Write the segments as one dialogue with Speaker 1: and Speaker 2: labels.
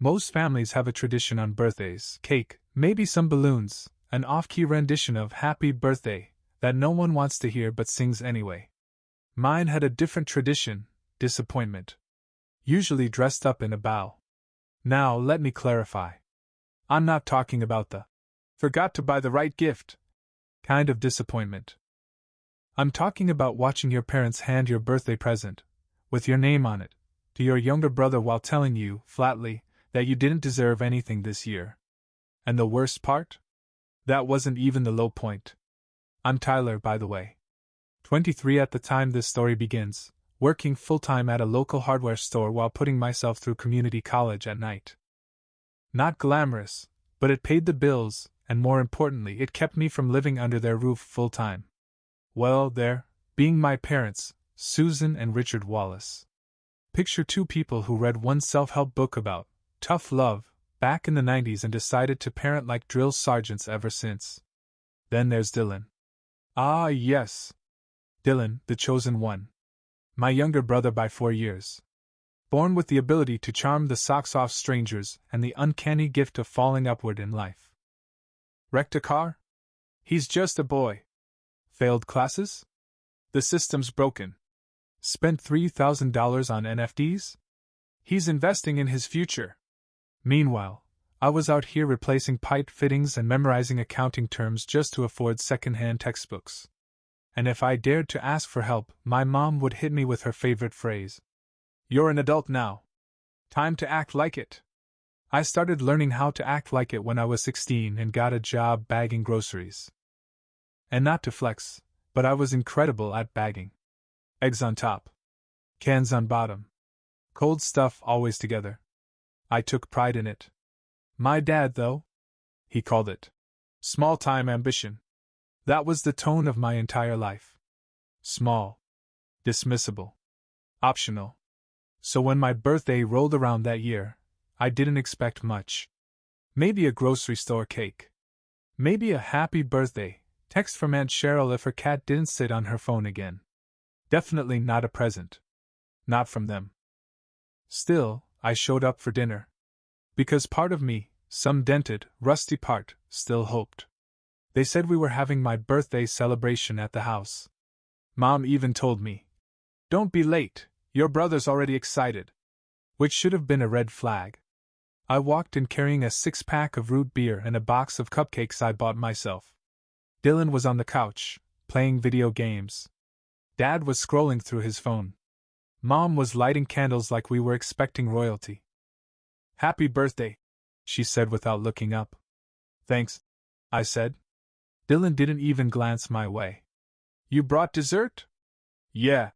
Speaker 1: Most families have a tradition on birthdays: cake, maybe some balloons, an off-key rendition of Happy Birthday that no one wants to hear but sings anyway. Mine had a different tradition: disappointment. Usually dressed up in a bow. Now, let me clarify. I'm not talking about the forgot to buy the right gift kind of disappointment. I'm talking about watching your parents hand your birthday present, with your name on it, to your younger brother while telling you, flatly, that you didn't deserve anything this year. And the worst part? That wasn't even the low point. I'm Tyler, by the way. 23 at the time this story begins, working full-time at a local hardware store while putting myself through community college at night. Not glamorous, but it paid the bills, and more importantly, it kept me from living under their roof full-time. Well, there, being my parents, Susan and Richard Wallace. Picture two people who read one self-help book about tough love back in the 90s and decided to parent like drill sergeants ever since. Then there's Dylan. Ah, yes. Dylan, the chosen one. My younger brother by 4 years. Born with the ability to charm the socks off strangers and the uncanny gift of falling upward in life. Wrecked a car? He's just a boy. Failed classes? The system's broken. Spent $3,000 on NFTs? He's investing in his future. Meanwhile, I was out here replacing pipe fittings and memorizing accounting terms just to afford second-hand textbooks. And if I dared to ask for help, my mom would hit me with her favorite phrase. You're an adult now. Time to act like it. I started learning how to act like it when I was 16 and got a job bagging groceries. And not to flex, but I was incredible at bagging. Eggs on top. Cans on bottom. Cold stuff always together. I took pride in it. My dad, though? He called it small-time ambition. That was the tone of my entire life. Small. Dismissible. Optional. So when my birthday rolled around that year, I didn't expect much. Maybe a grocery store cake. Maybe a happy birthday text from Aunt Cheryl if her cat didn't sit on her phone again. Definitely not a present. Not from them. Still, I showed up for dinner. Because part of me, some dented, rusty part, still hoped. They said we were having my birthday celebration at the house. Mom even told me, "Don't be late, your brother's already excited." Which should have been a red flag. I walked in carrying a 6-pack of root beer and a box of cupcakes I bought myself. Dylan was on the couch, playing video games. Dad was scrolling through his phone. Mom was lighting candles like we were expecting royalty. "Happy birthday," she said without looking up. "Thanks," I said. Dylan didn't even glance my way. "You brought dessert?" "Yeah,"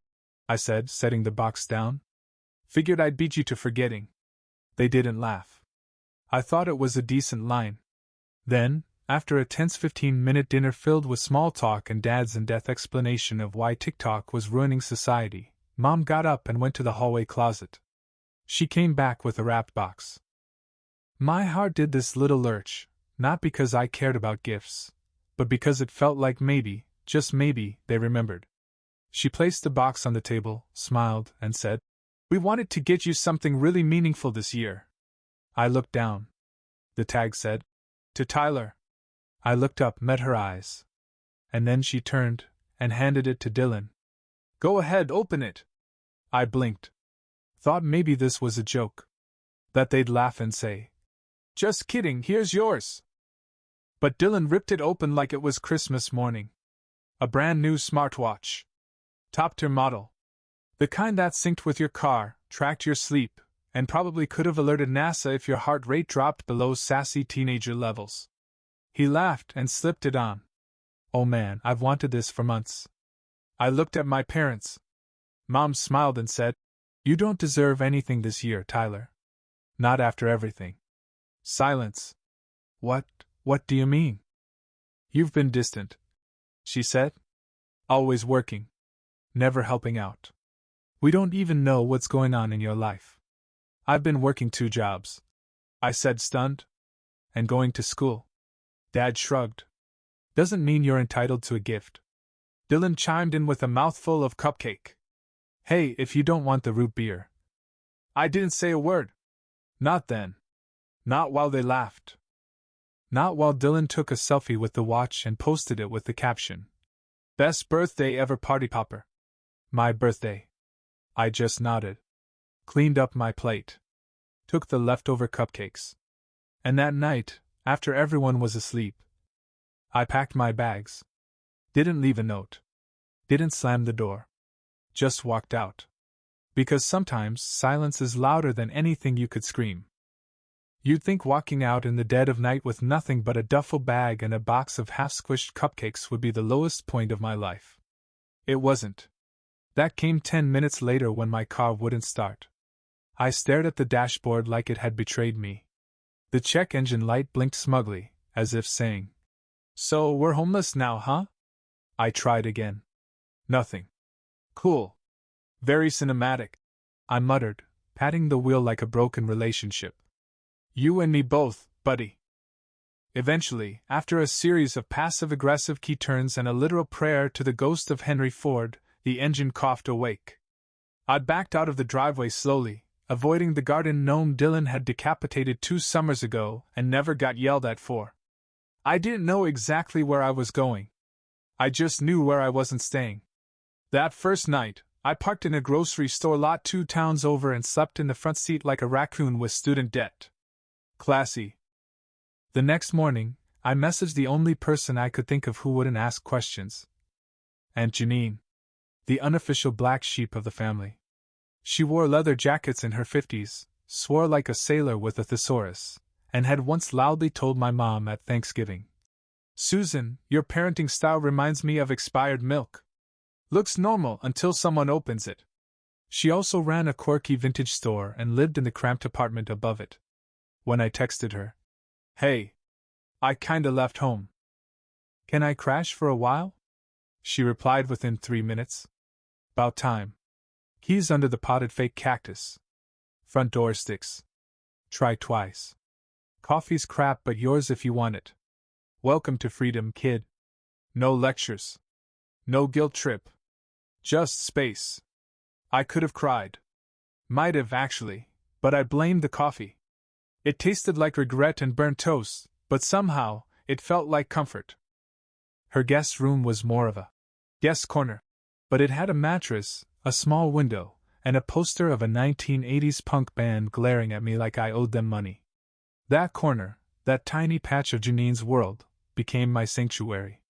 Speaker 1: I said, setting the box down. "Figured I'd beat you to forgetting." They didn't laugh. I thought it was a decent line. Then, after a tense 15-minute dinner filled with small talk and Dad's in-depth explanation of why TikTok was ruining society, Mom got up and went to the hallway closet. She came back with a wrapped box. My heart did this little lurch, not because I cared about gifts, but because it felt like maybe, just maybe, they remembered. She placed the box on the table, smiled, and said, "We wanted to get you something really meaningful this year." I looked down. The tag said, "To Tyler." I looked up, met her eyes. And then she turned and handed it to Dylan. "Go ahead, open it." I blinked. Thought maybe this was a joke. That they'd laugh and say, "Just kidding, here's yours." But Dylan ripped it open like it was Christmas morning. A brand new smartwatch. Top-tier model. The kind that synced with your car, tracked your sleep, and probably could have alerted NASA if your heart rate dropped below sassy teenager levels. He laughed and slipped it on. Oh man, I've wanted this for months. I looked at my parents. Mom smiled and said, "You don't deserve anything this year, Tyler. Not after everything." Silence. What do you mean?" "You've been distant," she said. "Always working. Never helping out. We don't even know what's going on in your life." "I've been working 2 jobs," I said, stunned. "And going to school." Dad shrugged. "Doesn't mean you're entitled to a gift." Dylan chimed in with a mouthful of cupcake. "Hey, if you don't want the root beer." I didn't say a word. Not then. Not while they laughed. Not while Dylan took a selfie with the watch and posted it with the caption, "Best birthday ever, party popper." My birthday. I just nodded. Cleaned up my plate. Took the leftover cupcakes. And that night, after everyone was asleep, I packed my bags. Didn't leave a note. Didn't slam the door. Just walked out. Because sometimes silence is louder than anything you could scream. You'd think walking out in the dead of night with nothing but a duffel bag and a box of half-squished cupcakes would be the lowest point of my life. It wasn't. That came 10 minutes later when my car wouldn't start. I stared at the dashboard like it had betrayed me. The check engine light blinked smugly, as if saying, "So we're homeless now, huh?" I tried again. Nothing. Cool. Very cinematic, I muttered, patting the wheel like a broken relationship. You and me both, buddy. Eventually, after a series of passive-aggressive key turns and a literal prayer to the ghost of Henry Ford, the engine coughed awake. I'd backed out of the driveway slowly, avoiding the garden gnome Dylan had decapitated 2 summers ago and never got yelled at for. I didn't know exactly where I was going. I just knew where I wasn't staying. That first night, I parked in a grocery store lot 2 towns over and slept in the front seat like a raccoon with student debt. Classy. The next morning, I messaged the only person I could think of who wouldn't ask questions. Aunt Janine. The unofficial black sheep of the family. She wore leather jackets in her 50s, swore like a sailor with a thesaurus, and had once loudly told my mom at Thanksgiving, "Susan, your parenting style reminds me of expired milk. Looks normal until someone opens it." She also ran a quirky vintage store and lived in the cramped apartment above it. When I texted her, "Hey, I kinda left home. Can I crash for a while?" she replied within 3 minutes. "'Bout time. Keys under the potted fake cactus. Front door sticks. Try twice. Coffee's crap but yours if you want it. Welcome to freedom, kid. No lectures. No guilt trip. Just space." I could have cried. Might have, actually, but I blamed the coffee. It tasted like regret and burnt toast, but somehow, it felt like comfort. Her guest room was more of a guest corner, but it had a mattress, a small window, and a poster of a 1980s punk band glaring at me like I owed them money. That corner, that tiny patch of Janine's world, became my sanctuary.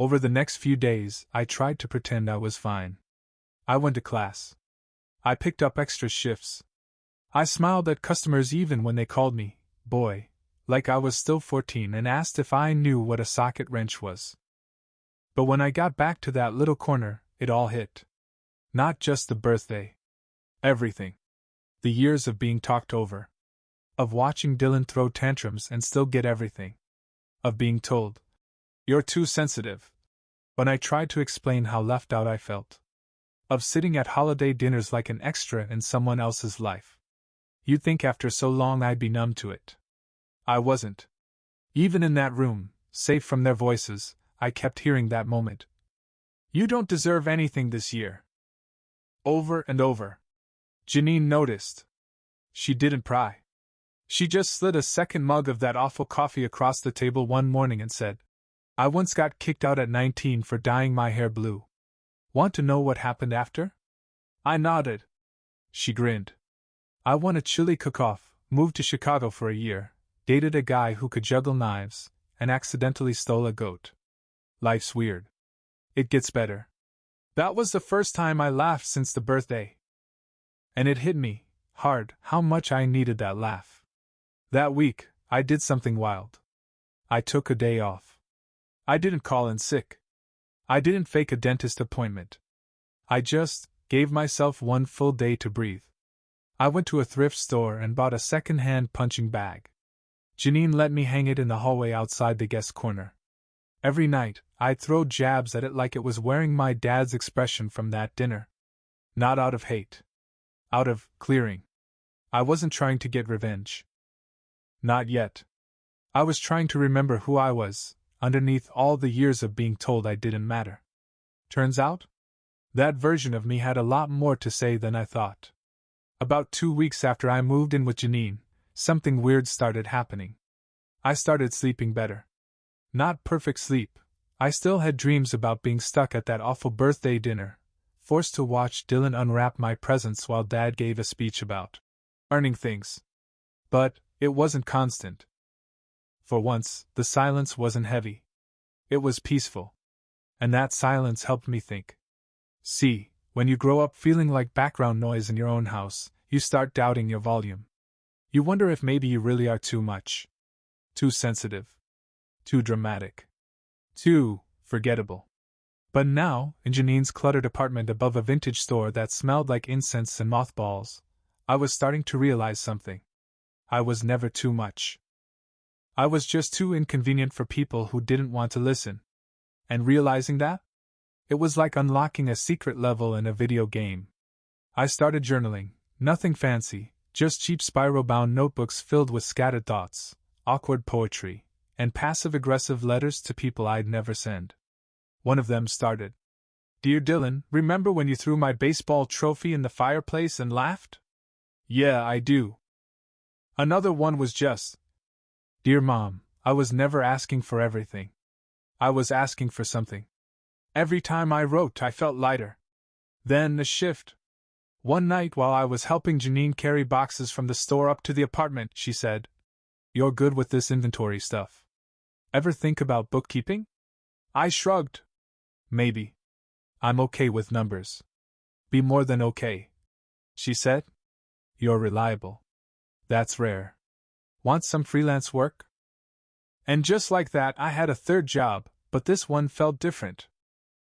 Speaker 1: Over the next few days, I tried to pretend I was fine. I went to class. I picked up extra shifts. I smiled at customers even when they called me boy, like I was still 14 and asked if I knew what a socket wrench was. But when I got back to that little corner, it all hit. Not just the birthday. Everything. The years of being talked over. Of watching Dylan throw tantrums and still get everything. Of being told, "You're too sensitive," when I tried to explain how left out I felt. Of sitting at holiday dinners like an extra in someone else's life. You'd think after so long I'd be numb to it. I wasn't. Even in that room, safe from their voices, I kept hearing that moment. "You don't deserve anything this year." Over and over. Janine noticed. She didn't pry. She just slid a second mug of that awful coffee across the table one morning and said, "I once got kicked out at 19 for dyeing my hair blue. Want to know what happened after?" I nodded. She grinned. "I won a chili cook-off, moved to Chicago for a year, dated a guy who could juggle knives, and accidentally stole a goat. Life's weird. It gets better." That was the first time I laughed since the birthday. And it hit me, hard, how much I needed that laugh. That week, I did something wild. I took a day off. I didn't call in sick. I didn't fake a dentist appointment. I just gave myself one full day to breathe. I went to a thrift store and bought a second-hand punching bag. Janine let me hang it in the hallway outside the guest corner. Every night, I'd throw jabs at it like it was wearing my dad's expression from that dinner. Not out of hate. Out of clearing. I wasn't trying to get revenge. Not yet. I was trying to remember who I was, underneath all the years of being told I didn't matter. Turns out, that version of me had a lot more to say than I thought. About 2 weeks after I moved in with Janine, something weird started happening. I started sleeping better. Not perfect sleep. I still had dreams about being stuck at that awful birthday dinner, forced to watch Dylan unwrap my presents while Dad gave a speech about earning things. But it wasn't constant. For once, the silence wasn't heavy. It was peaceful. And that silence helped me think. See, when you grow up feeling like background noise in your own house, you start doubting your volume. You wonder if maybe you really are too much. Too sensitive. Too dramatic. Too forgettable. But now, in Janine's cluttered apartment above a vintage store that smelled like incense and mothballs, I was starting to realize something. I was never too much. I was just too inconvenient for people who didn't want to listen. And realizing that? It was like unlocking a secret level in a video game. I started journaling, nothing fancy, just cheap spiral-bound notebooks filled with scattered thoughts, awkward poetry, and passive-aggressive letters to people I'd never send. One of them started, "Dear Dylan, remember when you threw my baseball trophy in the fireplace and laughed? Yeah, I do." Another one was just, "Dear Mom, I was never asking for everything. I was asking for something." Every time I wrote, I felt lighter. Then a shift. One night while I was helping Janine carry boxes from the store up to the apartment, she said, "You're good with this inventory stuff. Ever think about bookkeeping?" I shrugged. "Maybe. I'm okay with numbers." "Be more than okay," she said. "You're reliable. That's rare. Want some freelance work?" And just like that, I had a third job, but this one felt different.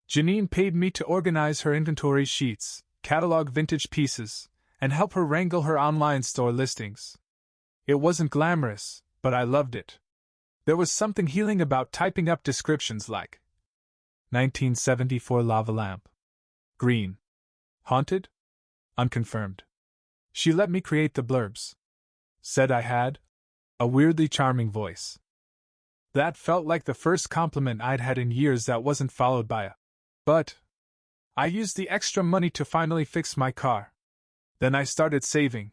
Speaker 1: Janine paid me to organize her inventory sheets, catalog vintage pieces, and help her wrangle her online store listings. It wasn't glamorous, but I loved it. There was something healing about typing up descriptions like 1974 lava lamp. Green. Haunted? Unconfirmed. She let me create the blurbs. Said I had a weirdly charming voice. That felt like the first compliment I'd had in years that wasn't followed by a "but." I used the extra money to finally fix my car. Then I started saving.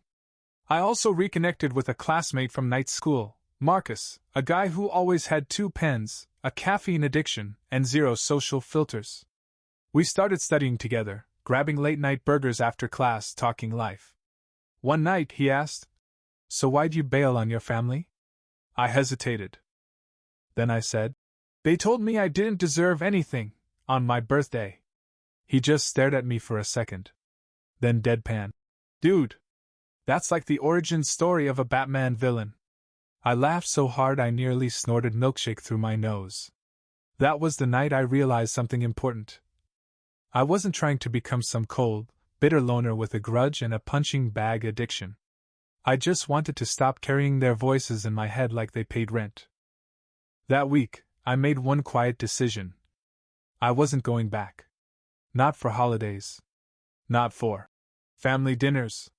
Speaker 1: I also reconnected with a classmate from night school, Marcus, a guy who always had 2 pens, a caffeine addiction, and 0 social filters. We started studying together, grabbing late-night burgers after class, talking life. One night he asked, "So why'd you bail on your family?" I hesitated. Then I said, "They told me I didn't deserve anything, on my birthday." He just stared at me for a second. Then deadpan, "Dude, that's like the origin story of a Batman villain." I laughed so hard I nearly snorted milkshake through my nose. That was the night I realized something important. I wasn't trying to become some cold, bitter loner with a grudge and a punching bag addiction. I just wanted to stop carrying their voices in my head like they paid rent. That week, I made one quiet decision. I wasn't going back. Not for holidays. Not for family dinners.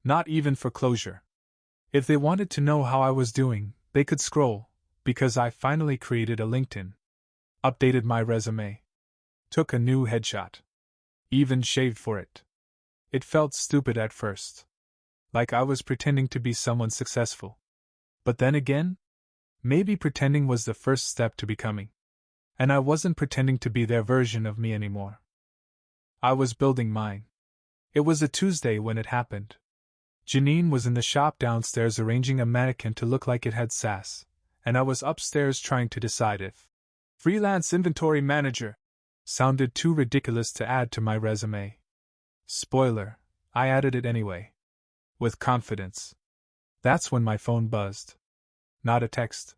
Speaker 1: Not even for closure. If they wanted to know how I was doing, they could scroll, because I finally created a LinkedIn. Updated my resume. Took a new headshot. Even shaved for it. It felt stupid at first. Like I was pretending to be someone successful. But then again, maybe pretending was the first step to becoming. And I wasn't pretending to be their version of me anymore. I was building mine. It was a Tuesday when it happened. Janine was in the shop downstairs arranging a mannequin to look like it had sass, and I was upstairs trying to decide if freelance inventory manager sounded too ridiculous to add to my resume. Spoiler, I added it anyway. With confidence. That's when my phone buzzed. Not a text.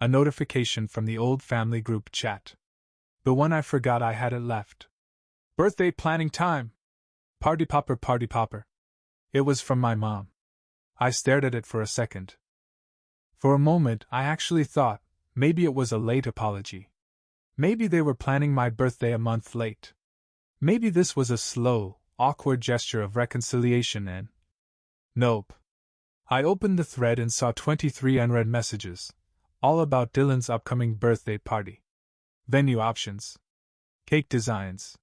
Speaker 1: A notification from the old family group chat. The one I forgot I hadn't left. Birthday planning time! Party popper, party popper. It was from my mom. I stared at it for a second. For a moment, I actually thought maybe it was a late apology. Maybe they were planning my birthday a month late. Maybe this was a slow, awkward gesture of reconciliation and... Nope. I opened the thread and saw 23 unread messages, all about Dylan's upcoming birthday party. Venue options. Cake designs.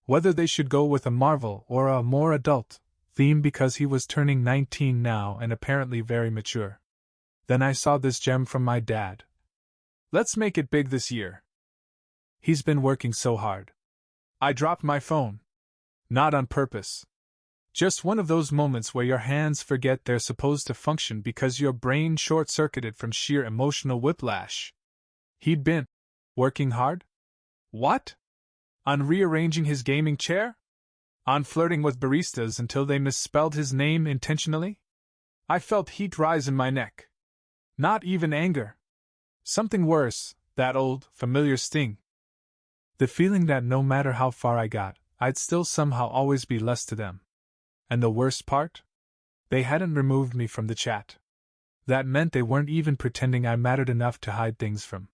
Speaker 1: Whether they should go with a Marvel or a more adult, theme because he was turning 19 now and apparently very mature. Then I saw this gem from my dad. Let's make it big this year. He's been working so hard. I dropped my phone. Not on purpose. Just one of those moments where your hands forget they're supposed to function because your brain short-circuited from sheer emotional whiplash. He'd been working hard? What? On rearranging his gaming chair? On flirting with baristas until they misspelled his name intentionally? I felt heat rise in my neck. Not even anger. Something worse, that old, familiar sting. The feeling that no matter how far I got, I'd still somehow always be less to them. And the worst part? They hadn't removed me from the chat. That meant they weren't even pretending I mattered enough to hide things from.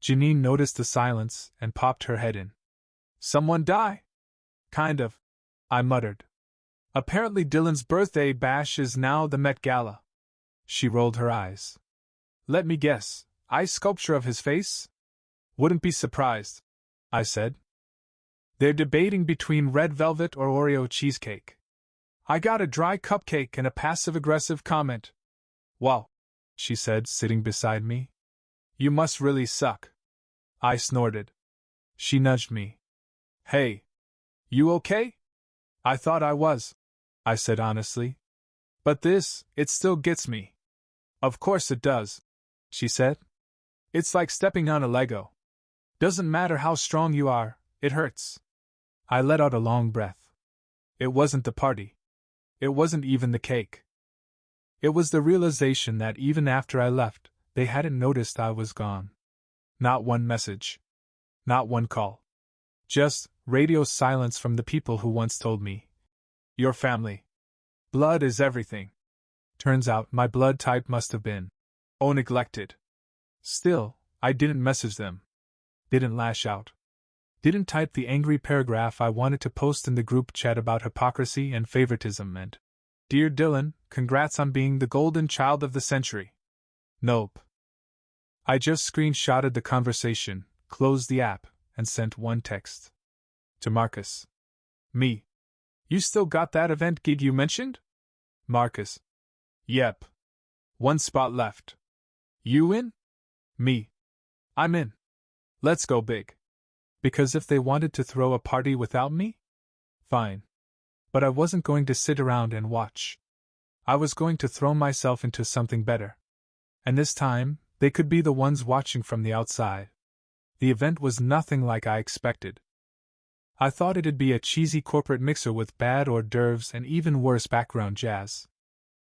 Speaker 1: Janine noticed the silence and popped her head in. Someone die? Kind of, I muttered. Apparently Dylan's birthday bash is now the Met Gala. She rolled her eyes. Let me guess, ice sculpture of his face? Wouldn't be surprised, I said. They're debating between red velvet or Oreo cheesecake. I got a dry cupcake and a passive-aggressive comment. Wow, she said, sitting beside me. You must really suck. I snorted. She nudged me. Hey, you okay? I thought I was, I said honestly. But this, it still gets me. Of course it does, she said. It's like stepping on a Lego. Doesn't matter how strong you are, it hurts. I let out a long breath. It wasn't the party. It wasn't even the cake. It was the realization that even after I left, they hadn't noticed I was gone. Not one message. Not one call. Just radio silence from the people who once told me, your family. Blood is everything. Turns out my blood type must have been O neglected. Still, I didn't message them. Didn't lash out. Didn't type the angry paragraph I wanted to post in the group chat about hypocrisy and favoritism and, Dear Dylan, congrats on being the golden child of the century. Nope. I just screenshotted the conversation, closed the app, and sent one text. To Marcus. Me. You still got that event gig you mentioned? Marcus. Yep. One spot left. You in? Me. I'm in. Let's go big. Because if they wanted to throw a party without me? Fine. But I wasn't going to sit around and watch. I was going to throw myself into something better. And this time, they could be the ones watching from the outside. The event was nothing like I expected. I thought it'd be a cheesy corporate mixer with bad hors d'oeuvres and even worse background jazz.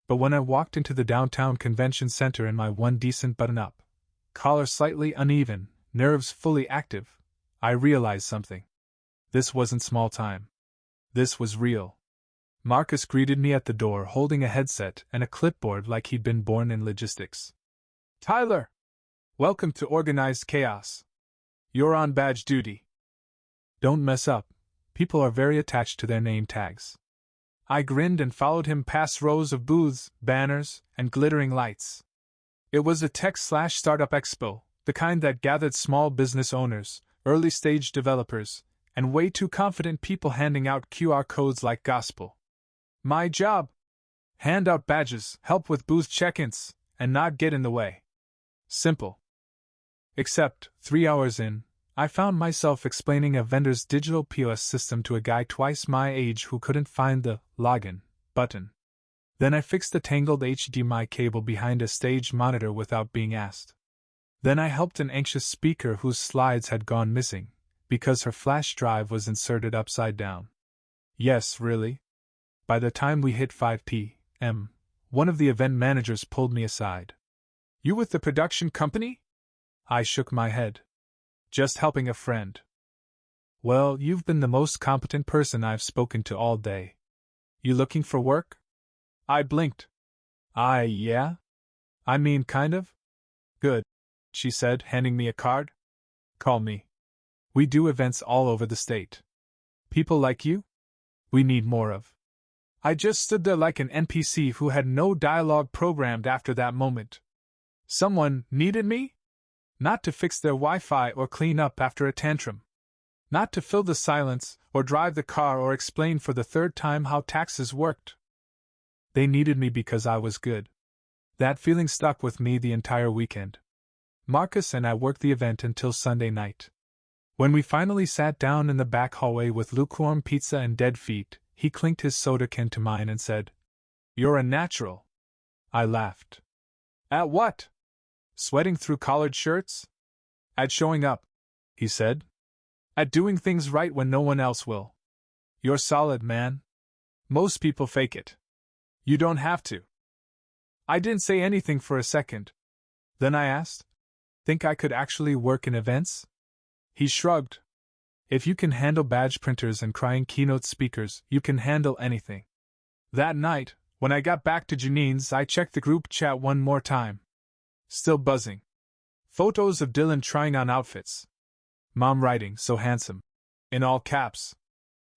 Speaker 1: But when I walked into the downtown convention center in my one decent button-up, collar slightly uneven, nerves fully active, I realized something. This wasn't small time. This was real. Marcus greeted me at the door holding a headset and a clipboard like he'd been born in logistics. Tyler! Welcome to Organized Chaos. You're on badge duty. Don't mess up. People are very attached to their name tags. I grinned and followed him past rows of booths, banners, and glittering lights. It was a tech/startup expo, the kind that gathered small business owners, early-stage developers, and way too confident people handing out QR codes like gospel. My job? Hand out badges, help with booth check-ins, and not get in the way. Simple. Except, 3 hours in, I found myself explaining a vendor's digital POS system to a guy twice my age who couldn't find the login button. Then I fixed the tangled HDMI cable behind a stage monitor without being asked. Then I helped an anxious speaker whose slides had gone missing, because her flash drive was inserted upside down. Yes, really. By the time we hit 5 p.m., one of the event managers pulled me aside. You with the production company? I shook my head. Just helping a friend. Well, you've been the most competent person I've spoken to all day. You looking for work? I blinked. Yeah? I mean, kind of? Good, she said, handing me a card. Call me. We do events all over the state. People like you? We need more of. I just stood there like an NPC who had no dialogue programmed after that moment. Someone needed me? Not to fix their Wi-Fi or clean up after a tantrum. Not to fill the silence, or drive the car or explain for the third time how taxes worked. They needed me because I was good. That feeling stuck with me the entire weekend. Marcus and I worked the event until Sunday night. When we finally sat down in the back hallway with lukewarm pizza and dead feet, he clinked his soda can to mine and said, "You're a natural." I laughed. "At what? Sweating through collared shirts?" "At showing up," he said. "At doing things right when no one else will. You're solid, man. Most people fake it. You don't have to." I didn't say anything for a second. Then I asked, "Think I could actually work in events?" He shrugged. "If you can handle badge printers and crying keynote speakers, you can handle anything." That night, when I got back to Janine's, I checked the group chat one more time. Still buzzing. Photos of Dylan trying on outfits. Mom writing, "So handsome," in all caps.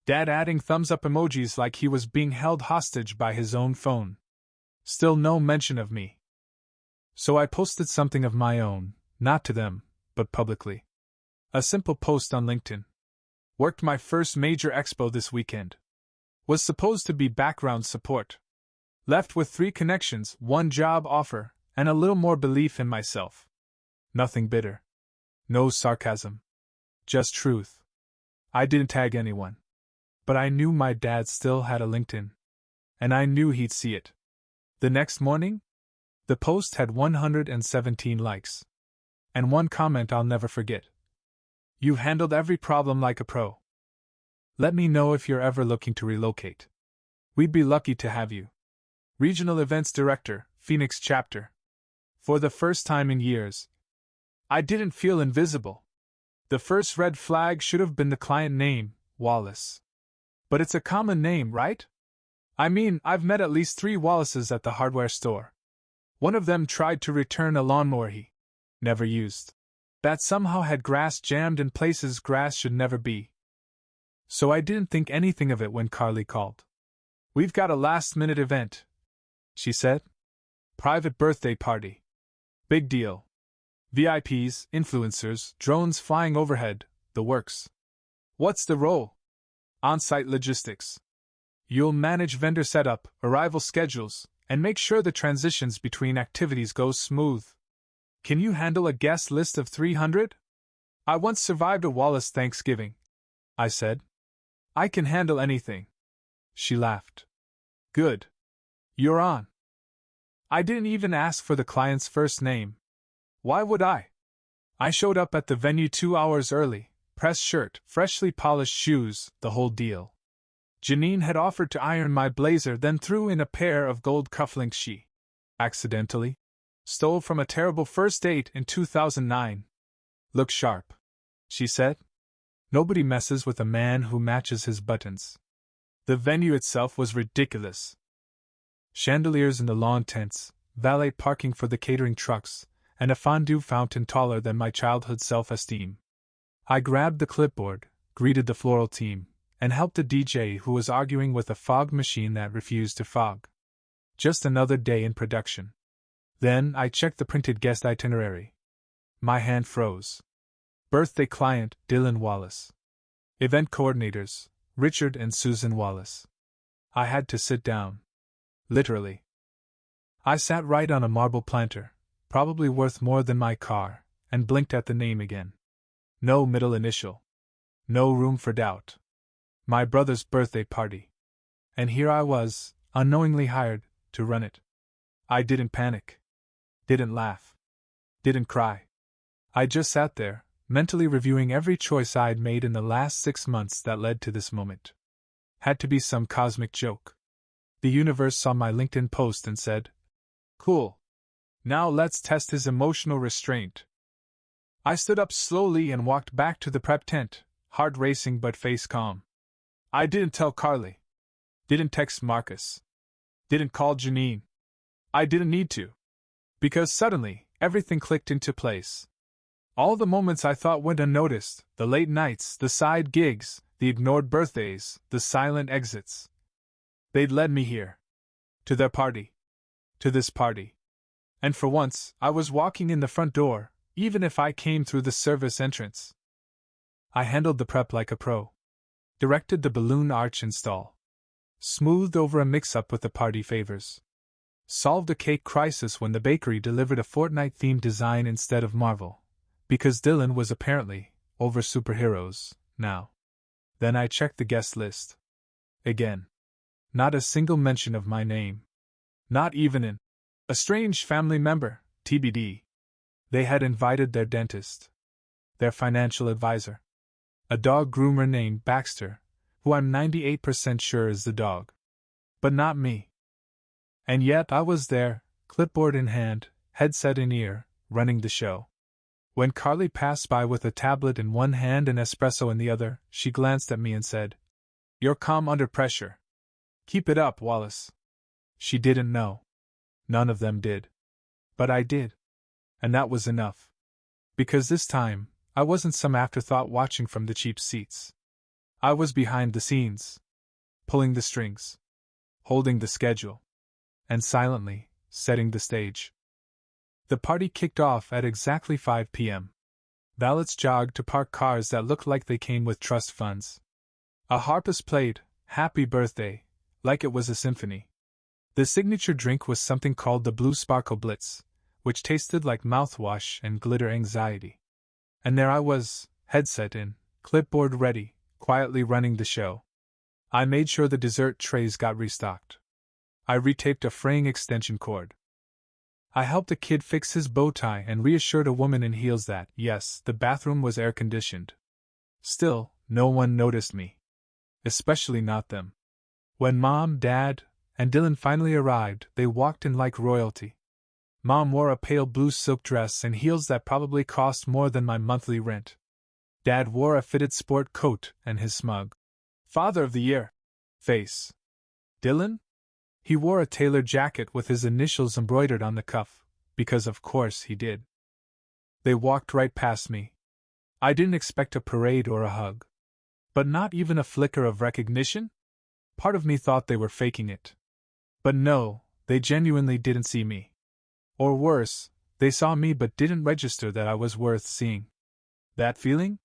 Speaker 1: Dad adding thumbs up emojis like he was being held hostage by his own phone. Still no mention of me. So I posted something of my own, not to them, but publicly. A simple post on LinkedIn. Worked my first major expo this weekend. Was supposed to be background support. Left with 3 connections, 1 job offer, and a little more belief in myself. Nothing bitter. No sarcasm. Just truth. I didn't tag anyone. But I knew my dad still had a LinkedIn. And I knew he'd see it. The next morning, the post had 117 likes. And one comment I'll never forget. "You've handled every problem like a pro. Let me know if you're ever looking to relocate. We'd be lucky to have you. Regional Events Director, Phoenix Chapter." For the first time in years, I didn't feel invisible. The first red flag should have been the client name, Wallace. But it's a common name, right? I mean, I've met at least 3 Wallaces at the hardware store. One of them tried to return a lawnmower he never used. That somehow had grass jammed in places grass should never be. So I didn't think anything of it when Carly called. "We've got a last-minute event," she said. "Private birthday party. Big deal. VIPs, influencers, drones flying overhead, the works." "What's the role?" "On-site logistics. You'll manage vendor setup, arrival schedules, and make sure the transitions between activities go smooth. Can you handle a guest list of 300? "I once survived a Wallace Thanksgiving," I said. "I can handle anything." She laughed. "Good. You're on." I didn't even ask for the client's first name. Why would I? I showed up at the venue 2 hours early, pressed shirt, freshly polished shoes, the whole deal. Janine had offered to iron my blazer, then threw in a pair of gold cufflinks she accidentally stole from a terrible first date in 2009. "Look sharp," she said. "Nobody messes with a man who matches his buttons." The venue itself was ridiculous. Chandeliers in the lawn tents, valet parking for the catering trucks, and a fondue fountain taller than my childhood self-esteem. I grabbed the clipboard, greeted the floral team, and helped a DJ who was arguing with a fog machine that refused to fog. Just another day in production. Then I checked the printed guest itinerary. My hand froze. Birthday client, Dylan Wallace. Event coordinators, Richard and Susan Wallace. I had to sit down. Literally. I sat right on a marble planter, probably worth more than my car, and blinked at the name again. No middle initial. No room for doubt. My brother's birthday party. And here I was, unknowingly hired, to run it. I didn't panic. Didn't laugh. Didn't cry. I just sat there, mentally reviewing every choice I'd made in the last 6 months that led to this moment. Had to be some cosmic joke. The universe saw my LinkedIn post and said, "Cool. Now let's test his emotional restraint." I stood up slowly and walked back to the prep tent, heart racing but face calm. I didn't tell Carly. Didn't text Marcus. Didn't call Janine. I didn't need to. Because suddenly, everything clicked into place. All the moments I thought went unnoticed, the late nights, the side gigs, the ignored birthdays, the silent exits. They'd led me here. To their party. To this party. And for once, I was walking in the front door, even if I came through the service entrance. I handled the prep like a pro. Directed the balloon arch install. Smoothed over a mix-up with the party favors. Solved a cake crisis when the bakery delivered a Fortnite-themed design instead of Marvel. Because Dylan was apparently over superheroes now. Then I checked the guest list. Again. Not a single mention of my name. Not even an estranged family member, TBD. They had invited their dentist, their financial advisor, a dog groomer named Baxter, who I'm 98% sure is the dog. But not me. And yet I was there, clipboard in hand, headset in ear, running the show. When Carly passed by with a tablet in one hand and espresso in the other, she glanced at me and said, "You're calm under pressure. Keep it up, Wallace." She didn't know. None of them did. But I did. And that was enough. Because this time, I wasn't some afterthought watching from the cheap seats. I was behind the scenes, pulling the strings, holding the schedule, and silently setting the stage. The party kicked off at exactly 5 p.m. Valets jogged to park cars that looked like they came with trust funds. A harpist played "Happy Birthday" like it was a symphony. The signature drink was something called the Blue Sparkle Blitz, which tasted like mouthwash and glitter anxiety. And there I was, headset in, clipboard ready, quietly running the show. I made sure the dessert trays got restocked. I retaped a fraying extension cord. I helped a kid fix his bow tie and reassured a woman in heels that, yes, the bathroom was air-conditioned. Still, no one noticed me. Especially not them. When Mom, Dad, and Dylan finally arrived, they walked in like royalty. Mom wore a pale blue silk dress and heels that probably cost more than my monthly rent. Dad wore a fitted sport coat and his smug "Father of the Year" face. Dylan? He wore a tailored jacket with his initials embroidered on the cuff, because of course he did. They walked right past me. I didn't expect a parade or a hug. But not even a flicker of recognition? Part of me thought they were faking it. But no, they genuinely didn't see me. Or worse, they saw me but didn't register that I was worth seeing. That feeling?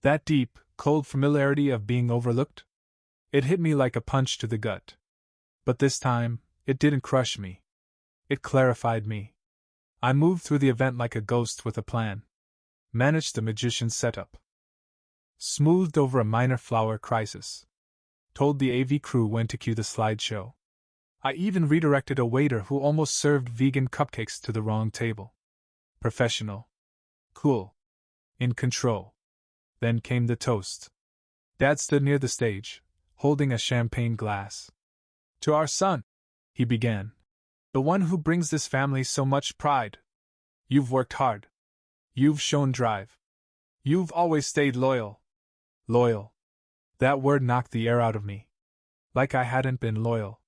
Speaker 1: That deep, cold familiarity of being overlooked? It hit me like a punch to the gut. But this time, it didn't crush me. It clarified me. I moved through the event like a ghost with a plan. Managed the magician's setup. Smoothed over a minor flower crisis. Told the AV crew when to cue the slideshow. I even redirected a waiter who almost served vegan cupcakes to the wrong table. Professional. Cool. In control. Then came the toast. Dad stood near the stage, holding a champagne glass. "To our son," he began. "The one who brings this family so much pride. You've worked hard. You've shown drive. You've always stayed loyal." Loyal. That word knocked the air out of me. Like I hadn't been loyal.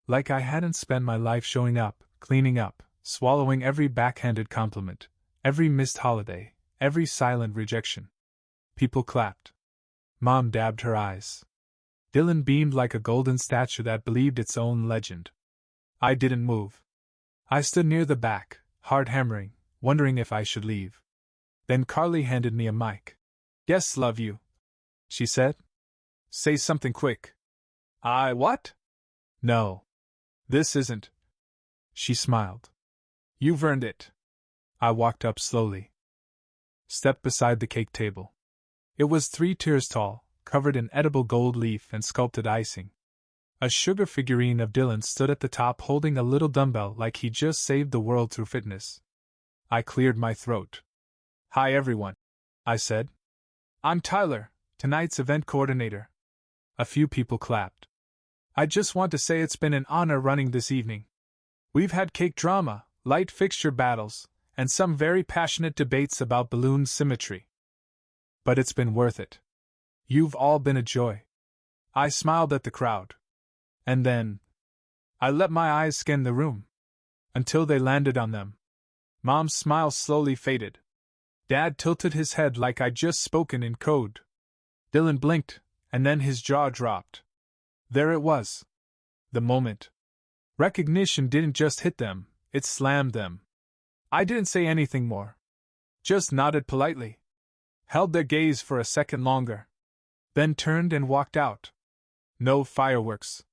Speaker 1: Like I hadn't spent my life showing up, cleaning up, swallowing every backhanded compliment, every missed holiday, every silent rejection. People clapped. Mom dabbed her eyes. Dylan beamed like a golden statue that believed its own legend. I didn't move. I stood near the back, hard hammering, wondering if I should leave. Then Carly handed me a mic. "Guests love you," she said. "Say something quick." "I what?" "No. This isn't." She smiled. "You've earned it." I walked up slowly. Stepped beside the cake table. It was 3 tiers tall, covered in edible gold leaf and sculpted icing. A sugar figurine of Dylan stood at the top holding a little dumbbell like he just saved the world through fitness. I cleared my throat. "Hi everyone," I said. "I'm Tyler, tonight's event coordinator." A few people clapped. "I just want to say it's been an honor running this evening. We've had cake drama, light fixture battles, and some very passionate debates about balloon symmetry. But it's been worth it. You've all been a joy." I smiled at the crowd. And then I let my eyes scan the room. Until they landed on them. Mom's smile slowly faded. Dad tilted his head like I'd just spoken in code. Dylan blinked, and then his jaw dropped. There it was. The moment. Recognition didn't just hit them, it slammed them. I didn't say anything more. Just nodded politely. Held their gaze for a second longer. Then turned and walked out. No fireworks.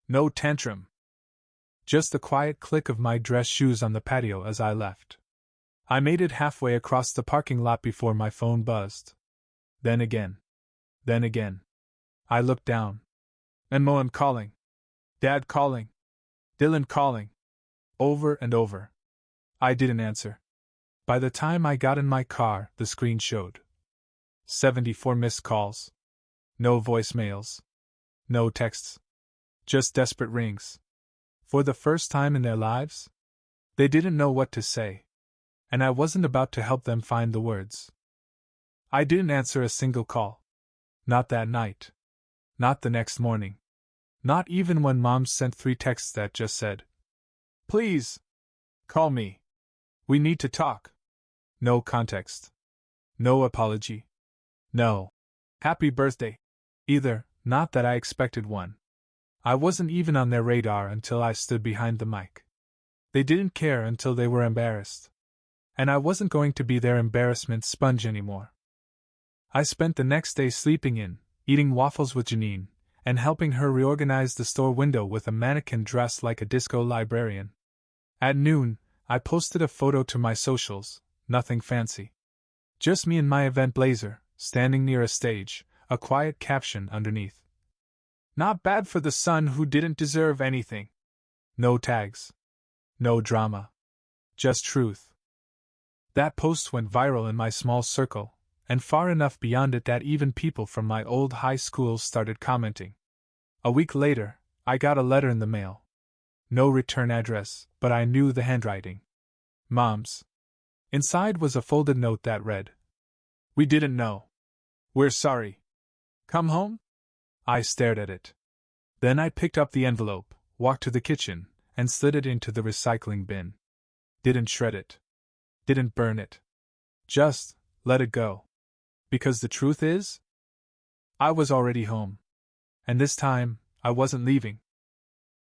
Speaker 1: No tantrum. Just the quiet click of my dress shoes on the patio as I left. I made it halfway across the parking lot before my phone buzzed. Then again. Then again. I looked down. And Moen calling. Dad calling. Dylan calling. Over and over. I didn't answer. By the time I got in my car, the screen showed 74 missed calls. No voicemails. No texts. Just desperate rings. For the first time in their lives, they didn't know what to say. And I wasn't about to help them find the words. I didn't answer a single call. Not that night. Not the next morning. Not even when Mom sent 3 texts that just said, "Please. Call me. We need to talk." No context. No apology. No happy birthday. Either, not that I expected one. I wasn't even on their radar until I stood behind the mic. They didn't care until they were embarrassed. And I wasn't going to be their embarrassment sponge anymore. I spent the next day sleeping in, eating waffles with Janine, and helping her reorganize the store window with a mannequin dressed like a disco librarian. At noon, I posted a photo to my socials, nothing fancy. Just me in my event blazer, standing near a stage, a quiet caption underneath. Not bad for the son who didn't deserve anything. No tags. No drama. Just truth. That post went viral in my small circle, and far enough beyond it that even people from my old high school started commenting. A week later, I got a letter in the mail. No return address, but I knew the handwriting. Mom's. Inside was a folded note that read, "We didn't know. We're sorry. Come home?" I stared at it. Then I picked up the envelope, walked to the kitchen, and slid it into the recycling bin. Didn't shred it. Didn't burn it. Just let it go. Because the truth is, I was already home. And this time, I wasn't leaving.